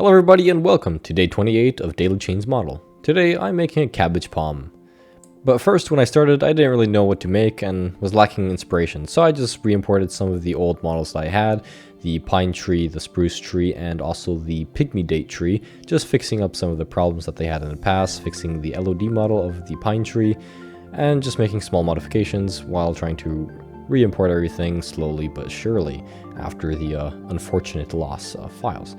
Hello everybody and welcome to day 28 of Daily Chains Model. Today I'm making a cabbage palm. But first, when I started, I didn't really know what to make and was lacking inspiration, so I just re-imported some of the old models that I had, the pine tree, the spruce tree, and also the pygmy date tree, just fixing up some of the problems that they had in the past, fixing the LOD model of the pine tree, and just making small modifications while trying to re-import everything slowly but surely after the unfortunate loss of files.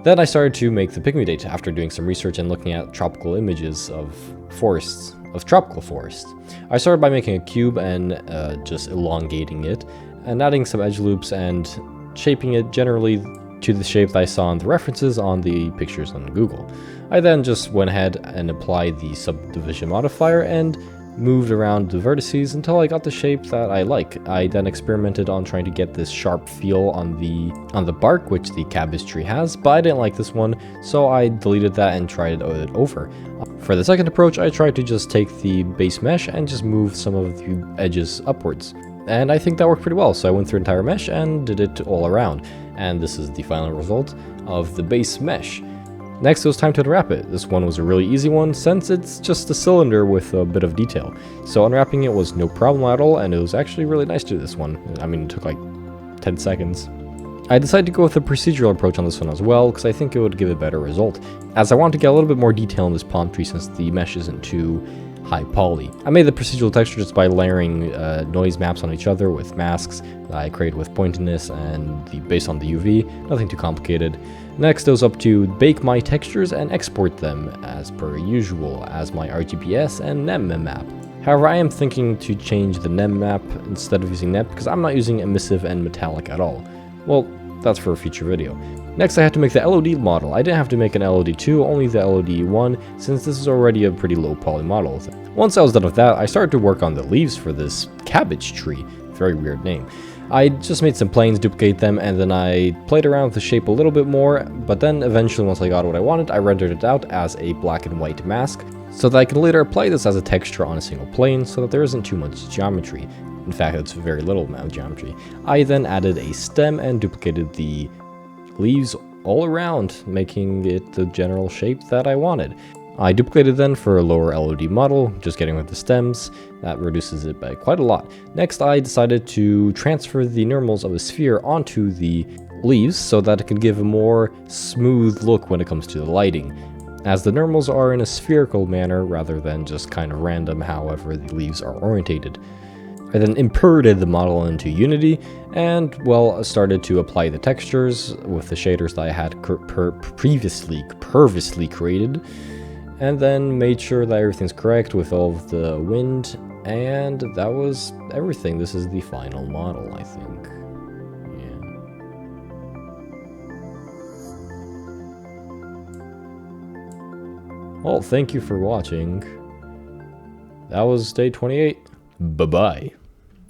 Then I started to make the pygmy date after doing some research and looking at tropical images of forests, of tropical forests. I started by making a cube and just elongating it and adding some edge loops and shaping it generally to the shape that I saw in the references on the pictures on Google. I then just went ahead and applied the subdivision modifier and moved around the vertices until I got the shape that I like. I then experimented on trying to get this sharp feel on the bark, which the cabbage tree has, but I didn't like this one, so I deleted that and tried it over. For the second approach, I tried to just take the base mesh and just move some of the edges upwards. And I think that worked pretty well, so I went through the entire mesh and did it all around. And this is the final result of the base mesh. Next, it was time to unwrap it. This one was a really easy one since it's just a cylinder with a bit of detail. So unwrapping it was no problem at all, and it was actually really nice to do this one. I mean, it took like 10 seconds. I decided to go with a procedural approach on this one as well, because I think it would give a better result, as I want to get a little bit more detail in this palm tree since the mesh isn't too high poly. I made the procedural texture just by layering noise maps on each other with masks that I created with pointedness and based on the UV, nothing too complicated. Next, it was up to bake my textures and export them as per usual as my RGBS and NEM map. However, I am thinking to change the NEM map instead of using NEP because I'm not using emissive and metallic at all. Well, that's for a future video. Next, I had to make the LOD model. I didn't have to make an LOD2, only the LOD1, since this is already a pretty low poly model. Once I was done with that, I started to work on the leaves for this cabbage tree. Very weird name. I just made some planes, duplicate them, and then I played around with the shape a little bit more, but then eventually once I got what I wanted, I rendered it out as a black and white mask, so that I can later apply this as a texture on a single plane so that there isn't too much geometry. In fact, it's very little amount of geometry. I then added a stem and duplicated the leaves all around, making it the general shape that I wanted. I duplicated then for a lower LOD model, just getting rid of the stems. That reduces it by quite a lot. Next, I decided to transfer the normals of a sphere onto the leaves so that it can give a more smooth look when it comes to the lighting, as the normals are in a spherical manner rather than just kind of random however the leaves are orientated. I then imported the model into Unity and, well, started to apply the textures with the shaders that I had previously created, and then made sure that everything's correct with all of the wind, and that was everything. This is the final model, I think. Yeah. Well, thank you for watching. That was day 28. Bye-bye.